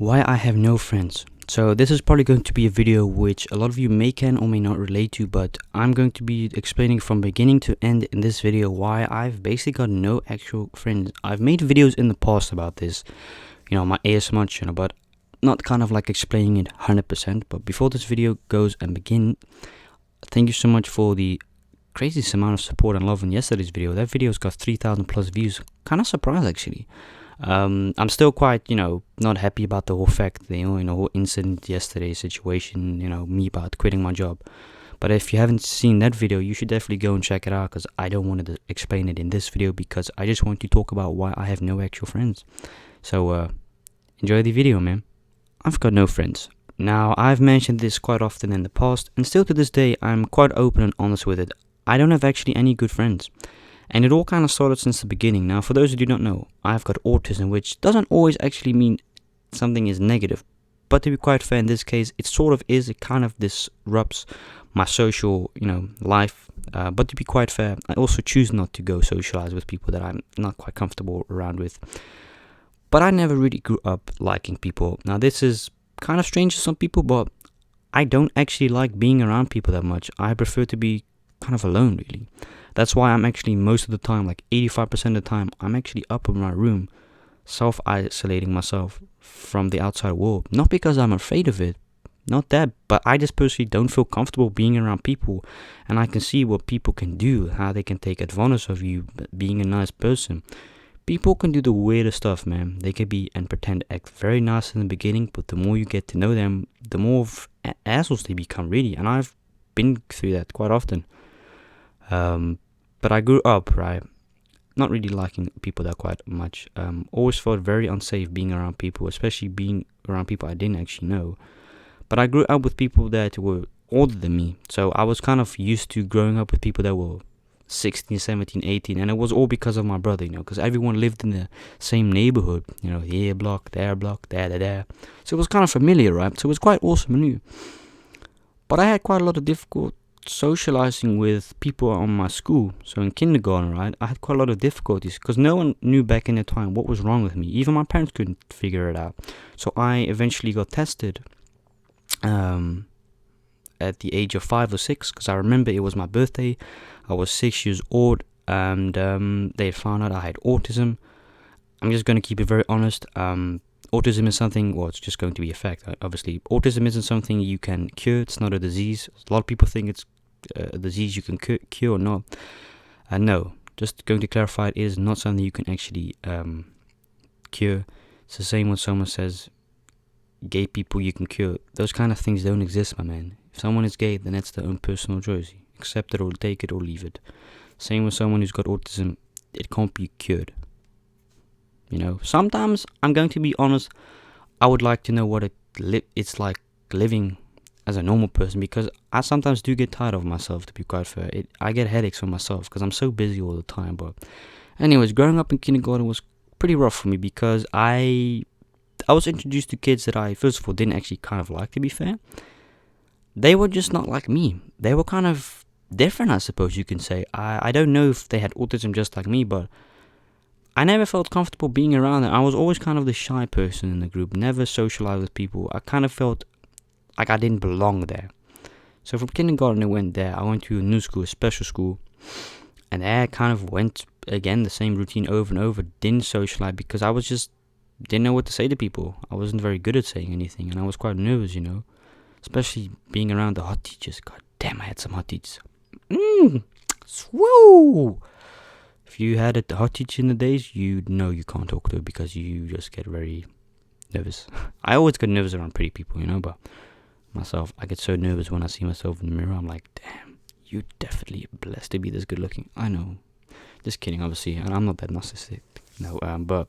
Why I have no friends. So this is probably going to be a video which a lot of you may can or may not relate to, but I'm going to be explaining from beginning to end in this video why I've basically got no actual friends. I've made videos in the past about this, my ASMR channel, but not kind of like explaining it 100%. But before this video goes and begin, thank you so much for the craziest amount of support and love in yesterday's video. That video's got 3,000 plus views. Kind of surprised actually. I'm still quite, not happy about the whole fact, the whole incident yesterday situation, me about quitting my job. But if you haven't seen that video, you should definitely go and check it out, because I don't want to explain it in this video, because I just want to talk about why I have no actual friends. So, enjoy the video, man. I've got no friends. Now, I've mentioned this quite often in the past, and still to this day, I'm quite open and honest with it. I don't have actually any good friends. And it all kind of started since the beginning. Now, for those who do not know, I've got autism, which doesn't always actually mean something is negative. But to be quite fair, in this case, it sort of is. It kind of disrupts my social, life. But to be quite fair, I also choose not to go socialize with people that I'm not quite comfortable around with. But I never really grew up liking people. Now, this is kind of strange to some people, but I don't actually like being around people that much. I prefer to be kind of alone, really. That's why I'm actually most of the time, like 85% of the time, I'm actually up in my room, self-isolating myself from the outside world. Not because I'm afraid of it, not that, but I just personally don't feel comfortable being around people, and I can see what people can do, how they can take advantage of you being a nice person. People can do the weirdest stuff, man. They can be and pretend to act very nice in the beginning, but the more you get to know them, the more assholes they become, really. And I've been through that quite often. But I grew up, right, not really liking people that quite much. Always felt very unsafe being around people, especially being around people I didn't actually know. But I grew up with people that were older than me, so I was kind of used to growing up with people that were 16, 17, 18, and it was all because of my brother, because everyone lived in the same neighborhood, here block, there, there. So it was kind of familiar, right? So it was quite awesome and new. But I had quite a lot of difficult socializing with people on my school. So in kindergarten, right, I had quite a lot of difficulties because no one knew back in the time what was wrong with me. Even my parents couldn't figure it out. So I eventually got tested at the age of 5 or 6, because I remember it was my birthday. I was 6 years old, and they found out I had autism. I'm just going to keep it very honest. Autism is something, it's just going to be a fact. Obviously, autism isn't something you can cure. It's not a disease. A lot of people think it's a disease you can cure or not. No, just going to clarify, it is not something you can actually cure. It's the same when someone says gay people you can cure. Those kind of things don't exist, my man. If someone is gay, then that's their own personal choice. Accept it or take it or leave it. Same with someone who's got autism. It can't be cured. Sometimes, I'm going to be honest, I would like to know what it's like living as a normal person, because I sometimes do get tired of myself, to be quite fair. I get headaches from myself because I'm so busy all the time. But anyways, growing up in kindergarten was pretty rough for me, because I was introduced to kids that I, first of all, didn't actually kind of like, to be fair. They were just not like me. They were kind of different, I suppose you can say. I don't know if they had autism just like me, but I never felt comfortable being around them. I was always kind of the shy person in the group, never socialized with people. I kind of felt like I didn't belong there. So from kindergarten I went there. I went to a new school, a special school. And there I kind of went, again, the same routine over and over. Didn't socialize because I was just, didn't know what to say to people. I wasn't very good at saying anything, and I was quite nervous, Especially being around the hot teachers. God damn, I had some hot teachers. Swoo! If you had a hot teacher in the days, you know you can't talk to her because you just get very nervous. I always get nervous around pretty people, but myself, I get so nervous when I see myself in the mirror. I'm like, damn, you definitely blessed to be this good looking. I know. Just kidding, obviously. And I'm not that narcissistic. No, but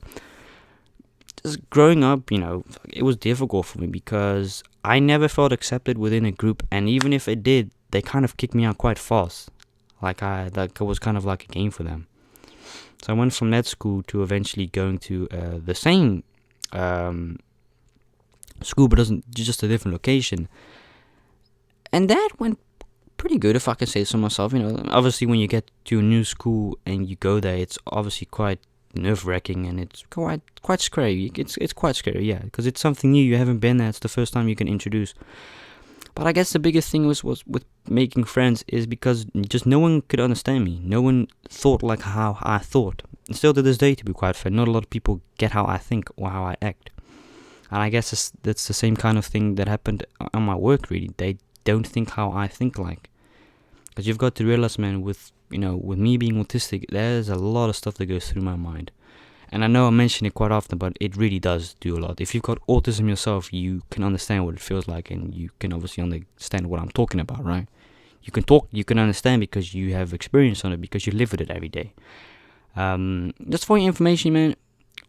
just growing up, it was difficult for me because I never felt accepted within a group. And even if it did, they kind of kicked me out quite fast. Like it was kind of like a game for them. So I went from that school to eventually going to the same school, but just a different location. And that went pretty good, if I can say so myself. Obviously when you get to a new school and you go there, it's obviously quite nerve-wracking, and it's quite scary. It's quite scary, yeah, because it's something new. You haven't been there. It's the first time you can introduce. But I guess the biggest thing was with making friends is because just no one could understand me. No one thought like how I thought. And still to this day, to be quite fair, not a lot of people get how I think or how I act. And I guess that's the same kind of thing that happened on my work, really. They don't think how I think like. Because you've got to realize, man, with me being autistic, there's a lot of stuff that goes through my mind. And I know I mention it quite often, but it really does do a lot. If you've got autism yourself, you can understand what it feels like, and you can obviously understand what I'm talking about, right? You can understand because you have experience on it, because you live with it every day. Just for your information, man,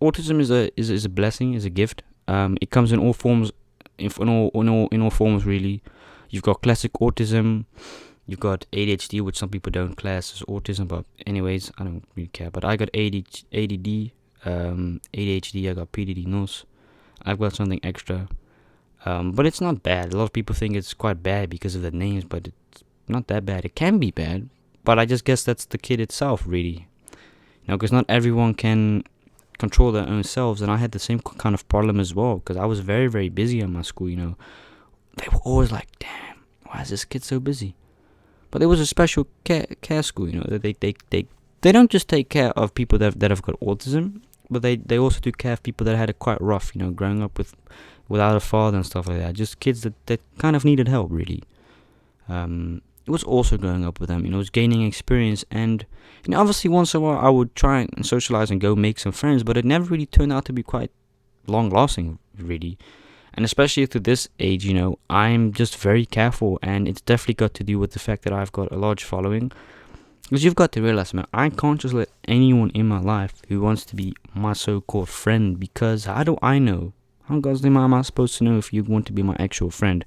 autism is a blessing, is a gift. It comes in all forms, in all forms, really. You've got classic autism. You've got ADHD, which some people don't class as autism, but anyways, I don't really care. But I got ADD. ADHD, I got PDD-NOS. I've got something extra, but it's not bad. A lot of people think it's quite bad because of the names, but it's not that bad. It can be bad, but I just guess that's the kid itself, really. Because not everyone can control their own selves, and I had the same kind of problem as well, because I was very, very busy in my school. They were always like, damn, why is this kid so busy? But there was a special care school, they don't just take care of people that have got autism, but they also do care of people that had it quite rough, growing up without a father and stuff like that. Just kids that kind of needed help, really. It was also growing up with them, it was gaining experience, and obviously once in a while I would try and socialize and go make some friends, but it never really turned out to be quite long lasting, really. And especially to this age, I'm just very careful, and it's definitely got to do with the fact that I've got a large following. Because you've got to realize, man, I can't just let anyone in my life who wants to be my so-called friend, because how do I know? How goddamn am I supposed to know if you want to be my actual friend?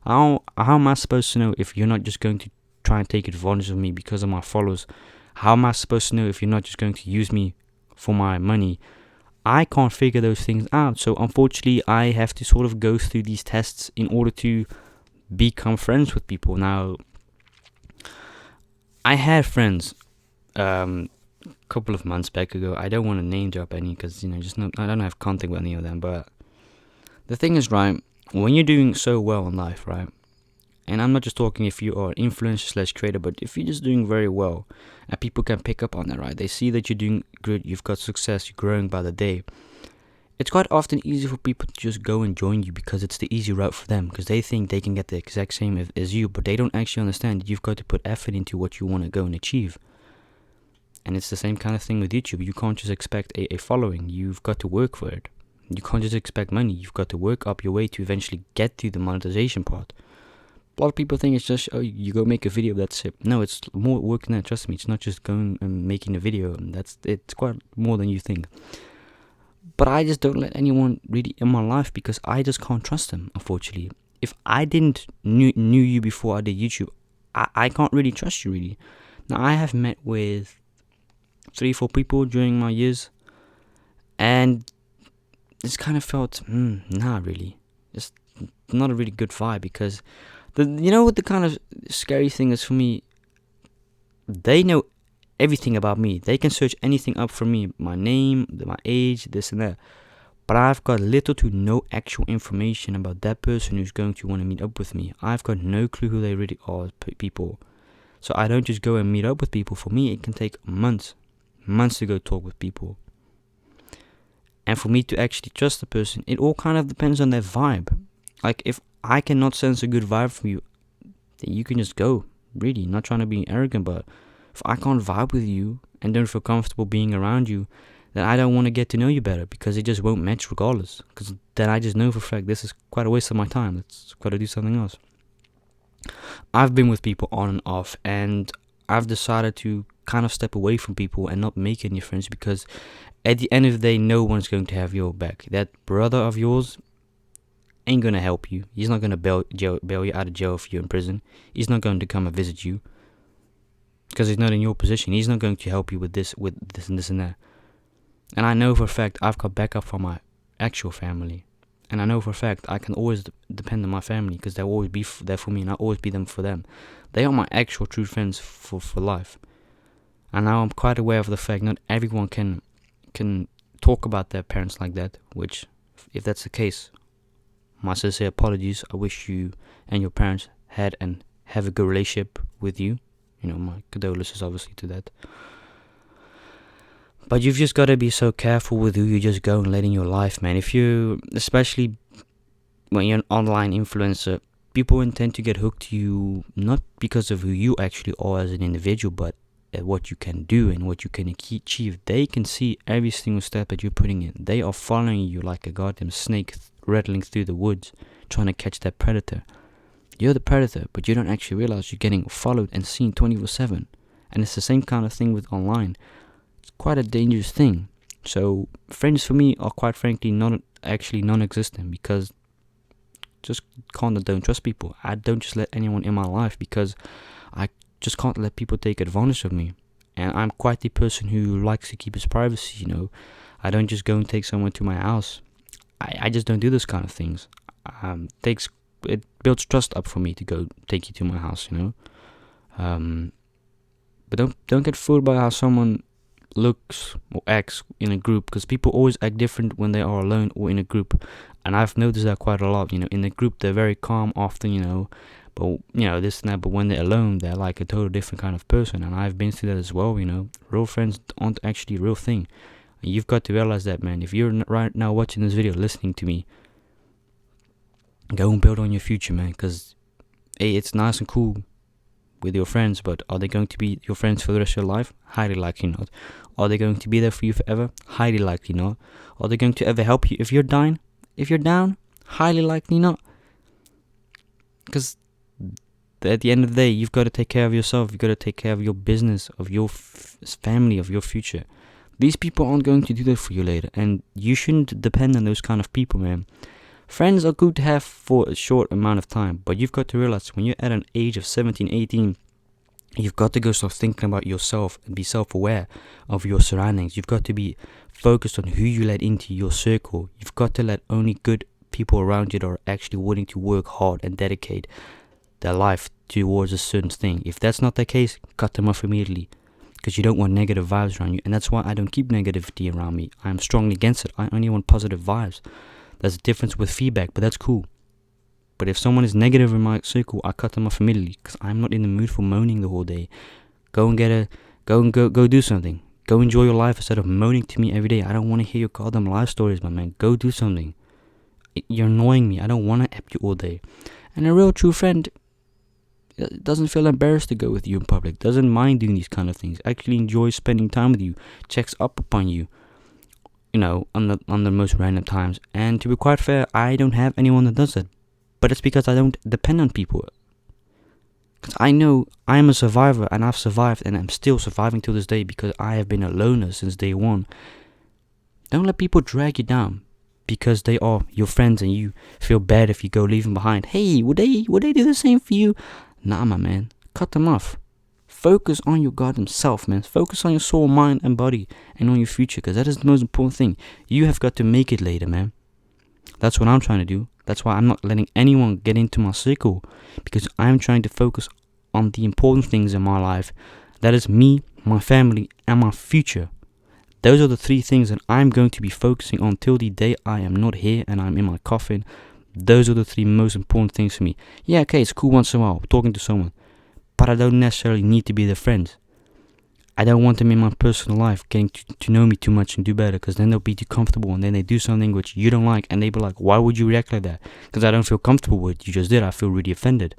How am I supposed to know if you're not just going to try and take advantage of me because of my followers? How am I supposed to know if you're not just going to use me for my money? I can't figure those things out. So unfortunately, I have to sort of go through these tests in order to become friends with people. Now, I had friends a couple of months back ago. I don't want to name drop any because, I don't have contact with any of them. But the thing is, right, when you're doing so well in life, right, and I'm not just talking if you are an influencer / creator, but if you're just doing very well and people can pick up on that, right, they see that you're doing good, you've got success, you're growing by the day. It's quite often easy for people to just go and join you because it's the easy route for them, because they think they can get the exact same as you, but they don't actually understand that you've got to put effort into what you want to go and achieve. And it's the same kind of thing with YouTube. You can't just expect a following. You've got to work for it. You can't just expect money. You've got to work up your way to eventually get to the monetization part. A lot of people think it's just, you go make a video, that's it. No, it's more work than that, trust me. It's not just going and making a video. It's quite more than you think. But I just don't let anyone really in my life because I just can't trust them, unfortunately. If I didn't knew you before I did YouTube, I can't really trust you, really. Now, I have met with 3-4 people during my years, and it's kind of felt, nah, really. Just not a really good vibe, because what the kind of scary thing is for me? They know everything about me. They can search anything up for me, my name, my age, this and that. But I've got little to no actual information about that person who's going to want to meet up with me. I've got no clue who they really are, people. So I don't just go and meet up with people. For me, it can take months to go talk with people. And for me to actually trust the person, it all kind of depends on their vibe. Like, if I cannot sense a good vibe from you, then you can just go. Really, not trying to be arrogant, but if I can't vibe with you and don't feel comfortable being around you, then I don't want to get to know you better, because it just won't match regardless. Because then I just know for a fact this is quite a waste of my time. Let's got to do something else. I've been with people on and off, and I've decided to kind of step away from people and not make any friends, because at the end of the day, no one's going to have your back. That brother of yours ain't going to help you. He's not going to bail you out of jail if you're in prison. He's not going to come and visit you, because he's not in your position. He's not going to help you with this and this and that. And I know for a fact I've got backup from my actual family. And I know for a fact I can always depend on my family, because they'll always be there for me, and I'll always be there for them. They are my actual true friends for life. And now I'm quite aware of the fact not everyone can can talk about their parents like that, which, if that's the case, my sincere apologies. I wish you and your parents had and have a good relationship with you. My condolences obviously to that. But you've just got to be so careful with who you just go and let in your life, man. Especially when you're an online influencer, people intend to get hooked to you not because of who you actually are as an individual, but at what you can do and what you can achieve. They can see every single step that you're putting in. They are following you like a goddamn snake rattling through the woods, trying to catch that predator. You're the predator, but you don't actually realize you're getting followed and seen 24/7. And it's the same kind of thing with online. It's quite a dangerous thing. So friends for me are quite frankly non-existent, because just don't trust people. I don't just let anyone in my life, because I just can't let people take advantage of me. And I'm quite the person who likes to keep his privacy. I don't just go and take someone to my house. I just don't do those kind of things. It builds trust up for me to go take you to my house. But don't get fooled by how someone looks or acts in a group, because people always act different when they are alone or in a group. And I've noticed that quite a lot. In a group they're very calm often, but this and that, but when they're alone they're like a total different kind of person. And I've been through that as well. Real friends aren't actually a real thing. And you've got to realize that, man. If you're right now watching this video, listening to me, go and build on your future, man, because it's nice and cool with your friends, but are they going to be your friends for the rest of your life? Highly likely not. Are they going to be there for you forever? Highly likely not. Are they going to ever help you if you're down? Highly likely not. Because at the end of the day, you've got to take care of yourself. You've got to take care of your business, of your family, of your future. These people aren't going to do that for you later, and you shouldn't depend on those kind of people, man. Friends are good to have for a short amount of time, but you've got to realize when you're at an age of 17, 18, you've got to go start thinking about yourself and be self-aware of your surroundings. You've got to be focused on who you let into your circle. You've got to let only good people around you that are actually willing to work hard and dedicate their life towards a certain thing. If that's not the case, cut them off immediately, because you don't want negative vibes around you. And that's why I don't keep negativity around me. I'm strongly against it. I only want positive vibes. There's a difference with feedback, but that's cool. But if someone is negative in my circle, I cut them off immediately, because I'm not in the mood for moaning the whole day. Go do something. Go enjoy your life instead of moaning to me every day. I don't want to hear your goddamn life stories, my man. Go do something. You're annoying me. I don't want to app you all day. And a real true friend doesn't feel embarrassed to go with you in public, doesn't mind doing these kind of things, actually enjoys spending time with you, checks up upon you, on the most random times. And to be quite fair, I don't have anyone that does that. But it's because I don't depend on people. Because I know I'm a survivor, and I've survived, and I'm still surviving till this day, because I have been a loner since day one. Don't let people drag you down because they are your friends and you feel bad if you go leave them behind. Hey, would they do the same for you? Nah, my man. Cut them off. Focus on your goddamn self, man. Focus on your soul, mind, and body, and on your future, because that is the most important thing. You have got to make it later, man. That's what I'm trying to do. That's why I'm not letting anyone get into my circle, because I'm trying to focus on the important things in my life. That is me, my family, and my future. Those are the three things that I'm going to be focusing on till the day I am not here and I'm in my coffin. Those are the three most important things for me. Yeah, okay, it's cool once in a while talking to someone, but I don't necessarily need to be their friends. I don't want them in my personal life getting to know me too much and do better, because then they'll be too comfortable, and then they do something which you don't like, and they be like, why would you react like that? Because I don't feel comfortable with what you just did. I feel really offended.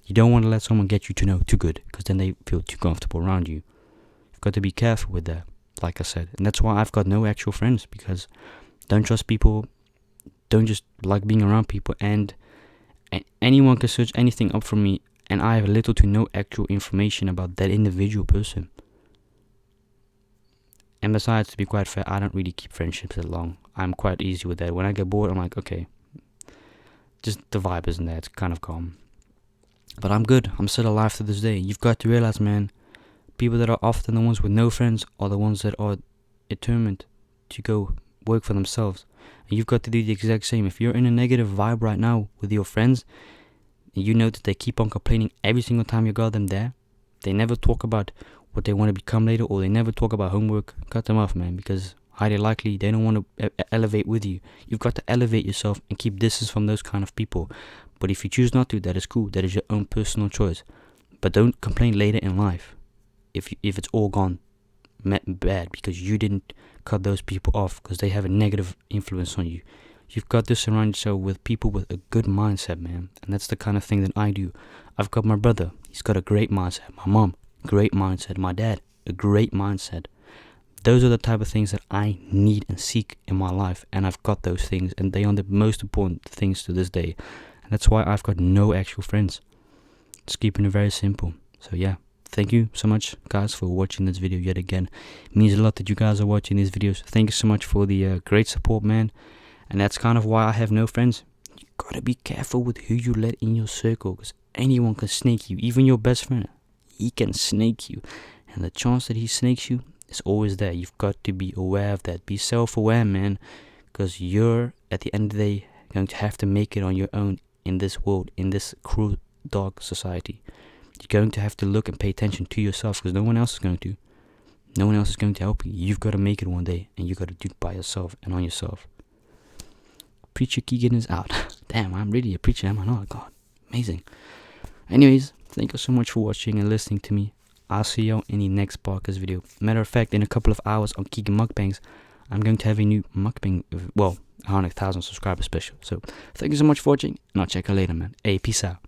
You don't want to let someone get you to know too good, because then they feel too comfortable around you. You've got to be careful with that, like I said. And that's why I've got no actual friends, because don't trust people, don't just like being around people, and anyone can search anything up for me, and I have little to no actual information about that individual person. And besides, to be quite fair, I don't really keep friendships that long. I'm quite easy with that. When I get bored, I'm like, okay, just the vibe isn't there. It's kind of calm. But I'm good. I'm still alive to this day. You've got to realize, man, people that are often the ones with no friends are the ones that are determined to go work for themselves. And you've got to do the exact same. If you're in a negative vibe right now with your friends, and you know that they keep on complaining every single time you got them there, they never talk about what they want to become later, or they never talk about homework, cut them off, man, because highly likely they don't want to elevate with you. You've got to elevate yourself and keep distance from those kind of people. But if you choose not to, that is cool. That is your own personal choice. But don't complain later in life if it's all gone bad because you didn't cut those people off because they have a negative influence on you. You've got to surround yourself with people with a good mindset, man. And that's the kind of thing that I do. I've got my brother. He's got a great mindset. My mom, great mindset. My dad, a great mindset. Those are the type of things that I need and seek in my life. And I've got those things. And they are the most important things to this day. And that's why I've got no actual friends. Just keeping it very simple. So yeah. Thank you so much, guys, for watching this video yet again. It means a lot that you guys are watching these videos. Thank you so much for the great support, man. And that's kind of why I have no friends. You gotta be careful with who you let in your circle, because anyone can snake you. Even your best friend, he can snake you. And the chance that he snakes you is always there. You've got to be aware of that. Be self-aware, man, because you're, at the end of the day, going to have to make it on your own in this world, in this cruel, dark society. You're going to have to look and pay attention to yourself, because no one else is going to. No one else is going to help you. You've got to make it one day, and you've got to do it by yourself and on yourself. Preacher Keegan is out. Damn, I'm really a preacher, am I not? God, amazing. Anyways, thank you so much for watching and listening to me. I'll see you in the next podcast video. Matter of fact, in a couple of hours on Keegan Mukbangs, I'm going to have a new mukbang, well, 100,000 subscriber special. So, thank you so much for watching, and I'll check you later, man. Hey, peace out.